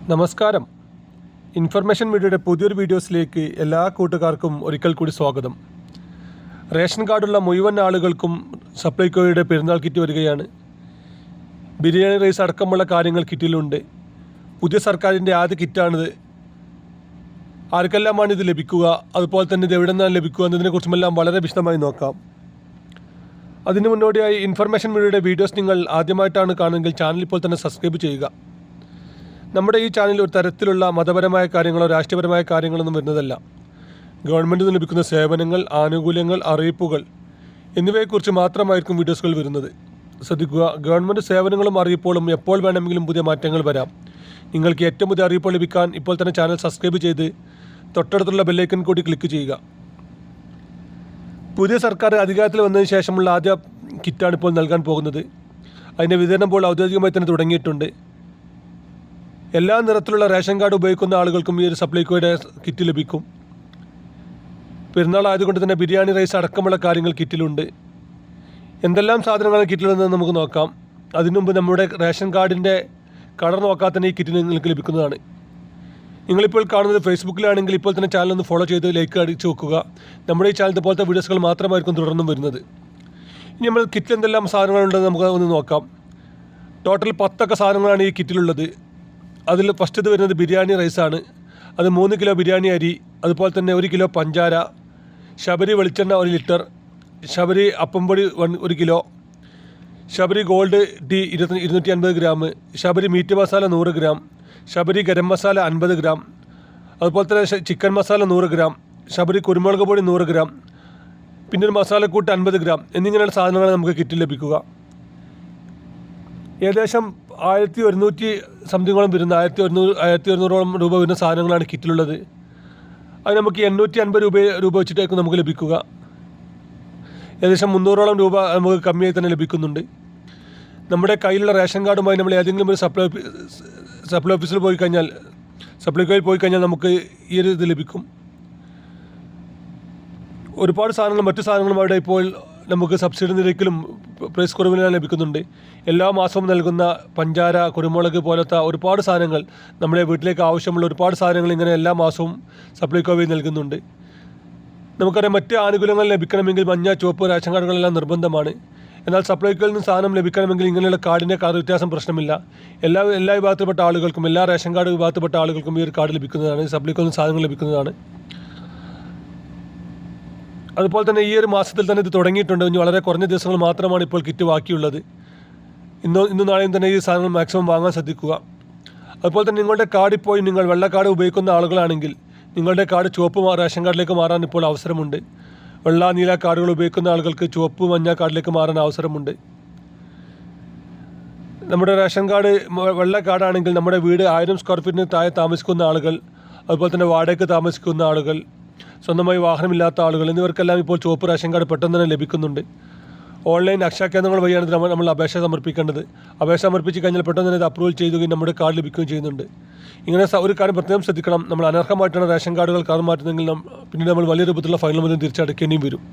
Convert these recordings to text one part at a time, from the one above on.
നമസ്കാരം. ഇൻഫർമേഷൻ മീഡിയയുടെ പുതിയൊരു വീഡിയോസിലേക്ക് എല്ലാ കൂട്ടുകാർക്കും ഒരിക്കൽ കൂടി സ്വാഗതം. റേഷൻ കാർഡുള്ള മുഴുവൻ ആളുകൾക്കും സപ്ലൈകോയുടെ പെരുന്നാൾ കിറ്റ് വരികയാണ്. ബിരിയാണി റൈസ് അടക്കമുള്ള കാര്യങ്ങൾ കിറ്റിലുണ്ട്. പുതിയ സർക്കാരിൻ്റെ ആദ്യ കിറ്റാണിത്. ആർക്കെല്ലാമാണ് ഇത് ലഭിക്കുക, അതുപോലെ തന്നെ ഇത് എവിടെ നിന്നാണ് ലഭിക്കുക എന്നതിനെക്കുറിച്ചുമെല്ലാം വളരെ വിശദമായി നോക്കാം. അതിനു മുന്നോടിയായി ഇൻഫർമേഷൻ മീഡിയയുടെ വീഡിയോസ് നിങ്ങൾ ആദ്യമായിട്ടാണ് കാണുന്നതെങ്കിൽ ചാനൽ ഇപ്പോൾ തന്നെ സബ്സ്ക്രൈബ് ചെയ്യുക. നമ്മുടെ ഈ ചാനലിൽ ഒരു തരത്തിലുള്ള മതപരമായ കാര്യങ്ങളോ രാഷ്ട്രീയപരമായ കാര്യങ്ങളൊന്നും വരുന്നതല്ല. ഗവൺമെൻറ്റിൽ നിന്ന് ലഭിക്കുന്ന സേവനങ്ങൾ, ആനുകൂല്യങ്ങൾ, അറിയിപ്പുകൾ എന്നിവയെക്കുറിച്ച് മാത്രമായിരിക്കും വീഡിയോസുകൾ വരുന്നത്. ശ്രദ്ധിക്കുക, ഗവൺമെൻറ് സേവനങ്ങളും അറിയിപ്പുകളും എപ്പോൾ വേണമെങ്കിലും പുതിയ മാറ്റങ്ങൾ വരാം. നിങ്ങൾക്ക് ഏറ്റവും പുതിയ അറിയിപ്പുകൾ ലഭിക്കാൻ ഇപ്പോൾ തന്നെ ചാനൽ സബ്സ്ക്രൈബ് ചെയ്ത് തൊട്ടടുത്തുള്ള ബെല്ലൈക്കൺ കൂടി ക്ലിക്ക് ചെയ്യുക. പുതിയ സർക്കാർ അധികാരത്തിൽ വന്നതിന് ശേഷമുള്ള ആദ്യ കിറ്റാണ് ഇപ്പോൾ നൽകാൻ പോകുന്നത്. അതിൻ്റെ വിതരണം ഇപ്പോൾ ഔദ്യോഗികമായി തന്നെ തുടങ്ങിയിട്ടുണ്ട്. എല്ലാ നിറത്തിലുള്ള റേഷൻ കാർഡ് ഉപയോഗിക്കുന്ന ആളുകൾക്കും ഈ ഒരു സപ്ലൈകോയുടെ കിറ്റ് ലഭിക്കും. പെരുന്നാൾ ആയതുകൊണ്ട് തന്നെ ബിരിയാണി റൈസ് അടക്കമുള്ള കാര്യങ്ങൾ കിറ്റിലുണ്ട്. എന്തെല്ലാം സാധനങ്ങളാണ് കിറ്റിലുണ്ടെന്ന് നമുക്ക് നോക്കാം. അതിനു മുമ്പ് നമ്മുടെ റേഷൻ കാർഡിൻ്റെ കളർ നോക്കാതെ തന്നെ ഈ കിറ്റ് നിങ്ങൾക്ക് ലഭിക്കുന്നതാണ്. നിങ്ങളിപ്പോൾ കാണുന്നത് ഫേസ്ബുക്കിലാണെങ്കിൽ ഇപ്പോൾ തന്നെ ചാനൽ ഒന്ന് ഫോളോ ചെയ്ത് ലൈക്ക് അടിച്ച് വെക്കുക. നമ്മുടെ ഈ ചാനൽ പോലത്തെ വീഡിയോസുകൾ മാത്രമായിരിക്കും തുടർന്നും വരുന്നത്. ഇനി നമ്മൾ കിറ്റിൽ എന്തെല്ലാം സാധനങ്ങളുണ്ടെന്ന് നമുക്ക് ഒന്ന് നോക്കാം. ടോട്ടൽ 10 സാധനങ്ങളാണ് ഈ കിറ്റിലുള്ളത്. അതിൽ ഫസ്റ്റ് വരുന്നത് ബിരിയാണി റൈസാണ്. അത് 3 കിലോ ബിരിയാണി അരി, അതുപോലെ തന്നെ 1 കിലോ പഞ്ചാര, ശബരി വെളിച്ചെണ്ണ 1 ലിറ്റർ, ശബരി അപ്പംപൊടി 1 kilo, Sabari gold tea 250 gram, Sabari meat masala 100 gram, Sabari garam masala 50 gram, അതുപോലെ തന്നെ ചിക്കൻ മസാല 100 ഗ്രാം, ശബരി കുരുമുളക് പൊടി 100 ഗ്രാം, പിന്നെ ഒരു മസാലക്കൂട്ട് 50 ഗ്രാം എന്നിങ്ങനെയുള്ള സാധനങ്ങളാണ് നമുക്ക് കിറ്റിൽ ലഭിക്കുക. ഏകദേശം 1100 സംതിങ്ങോളം വരുന്ന 1100 രൂപ വരുന്ന സാധനങ്ങളാണ് കിറ്റിലുള്ളത്. അത് നമുക്ക് 850 രൂപ വെച്ചിട്ടായിരിക്കും നമുക്ക് ലഭിക്കുക. ഏകദേശം 300ഓളം രൂപ നമുക്ക് കമ്മിയായി തന്നെ ലഭിക്കുന്നുണ്ട്. നമ്മുടെ കയ്യിലുള്ള റേഷൻ കാർഡുമായി നമ്മൾ ഏതെങ്കിലും ഒരു സപ്ലൈ ഓഫീസിൽ പോയി കഴിഞ്ഞാൽ, സപ്ലൈകോയിൽ പോയി കഴിഞ്ഞാൽ നമുക്ക് ഈ ഒരു ഇത് ലഭിക്കും. ഒരുപാട് സാധനങ്ങൾ, മറ്റു സാധനങ്ങളും അവിടെ ഇപ്പോൾ നമുക്ക് സബ്സിഡി നിരക്കിലും പ്രൈസ് കുറവിലാണ് ലഭിക്കുന്നുണ്ട്. എല്ലാ മാസവും നൽകുന്ന പഞ്ചാര, കുരുമുളക് പോലത്തെ ഒരുപാട് സാധനങ്ങൾ, നമ്മുടെ വീട്ടിലേക്ക് ആവശ്യമുള്ള ഒരുപാട് സാധനങ്ങൾ ഇങ്ങനെ എല്ലാ മാസവും സപ്ലൈകോ വഴി നൽകുന്നുണ്ട്. നമുക്കറിയാം, മറ്റ് ആനുകൂല്യങ്ങൾ ലഭിക്കണമെങ്കിൽ മഞ്ഞ, ചുവപ്പ് റേഷൻ കാർഡുകളെല്ലാം നിർബന്ധമാണ്. എന്നാൽ സപ്ലൈകോയിൽ നിന്ന് സാധനം ലഭിക്കണമെങ്കിൽ ഇങ്ങനെയുള്ള കാർഡിൻ്റെ കളർ വ്യത്യാസം പ്രശ്നമില്ല. എല്ലാ വിഭാഗത്തിൽപ്പെട്ട ആളുകൾക്കും, എല്ലാ റേഷൻ കാർഡ് വിഭാഗത്തിൽപ്പെട്ട ആളുകൾക്കും ഈ ഒരു കാർഡ് ലഭിക്കുന്നതാണ്. സപ്ലൈകോയിൽ നിന്ന് സാധനങ്ങൾ ലഭിക്കുന്നതാണ്. അതുപോലെ തന്നെ ഈ ഒരു മാസത്തിൽ തന്നെ ഇത് തുടങ്ങിയിട്ടുണ്ട്. ഇനി വളരെ കുറഞ്ഞ ദിവസങ്ങൾ മാത്രമാണ് ഇപ്പോൾ കിറ്റ് ബാക്കിയുള്ളത്. ഇന്നും നാളെയും തന്നെ ഈ സാധനങ്ങൾ മാക്സിമം വാങ്ങാൻ ശ്രദ്ധിക്കുക. അതുപോലെ തന്നെ നിങ്ങളുടെ കാർഡിൽ പോയി നിങ്ങൾ വെള്ള കാർഡ് ഉപയോഗിക്കുന്ന ആളുകളാണെങ്കിൽ നിങ്ങളുടെ കാർഡ് ചുവപ്പ് റേഷൻ കാർഡിലേക്ക് മാറാൻ ഇപ്പോൾ അവസരമുണ്ട്. വെള്ള, നീല കാർഡുകൾ ഉപയോഗിക്കുന്ന ആളുകൾക്ക് ചുവപ്പ്, മഞ്ഞ കാർഡിലേക്ക് മാറാൻ അവസരമുണ്ട്. നമ്മുടെ റേഷൻ കാർഡ് വെള്ള കാർഡാണെങ്കിൽ നമ്മുടെ വീട് 1000 സ്ക്വയർ ഫീറ്റിന് താഴെ താമസിക്കുന്ന ആളുകൾ, അതുപോലെ തന്നെ വാടകയ്ക്ക് താമസിക്കുന്ന ആളുകൾ, സ്വന്തമായി വാഹനമില്ലാത്ത ആളുകൾ എന്നിവർക്കെല്ലാം ഇപ്പോൾ ചുവപ്പ് റേഷൻ കാർഡ് പെട്ടെന്ന് തന്നെ ലഭിക്കുന്നുണ്ട്. ഓൺലൈൻ അക്ഷയ കേന്ദ്രങ്ങൾ വഴിയാണ് നമ്മൾ അപേക്ഷ സമർപ്പിക്കേണ്ടത്. അപേക്ഷ സമർപ്പിച്ച് കഴിഞ്ഞാൽ പെട്ടെന്ന് തന്നെ ഇത് അപ്രൂവൽ ചെയ്യുകയും നമ്മുടെ കാർഡ് ലഭിക്കുകയും ചെയ്യുന്നുണ്ട്. ഇങ്ങനെ ഒരു കാര്യം പ്രത്യേകം ശ്രദ്ധിക്കണം. നമ്മൾ അനർഹമായിട്ടാണ് റേഷൻ കാർഡുകൾ കാർ മാറ്റുന്നതെങ്കിൽ പിന്നീട് നമ്മൾ വലിയ രൂപത്തിലുള്ള ഫൈനൽ മുതൽ തിരിച്ചടക്കേണ്ടിയും വരും.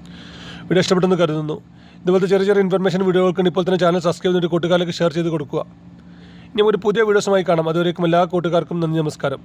വീഡിയോ ഇഷ്ടപ്പെട്ടെന്ന് കരുതുന്നു. ഇതുപോലത്തെ ചെറിയ ഇൻഫർമേഷൻ വീഡിയോകൾക്ക് ഇപ്പോൾ തന്നെ ചാനൽ സബ്സ്ക്രൈബ് ചെയ്തിട്ട് കൂട്ടുകാർക്ക് ഷെയർ ചെയ്ത് കൊടുക്കുക. ഇനി ഒരു പുതിയ വീഡിയോസുമായി കാണാം. അതുവരേക്കും എല്ലാ കൂട്ടുകാർക്കും നന്ദി, നമസ്കാരം.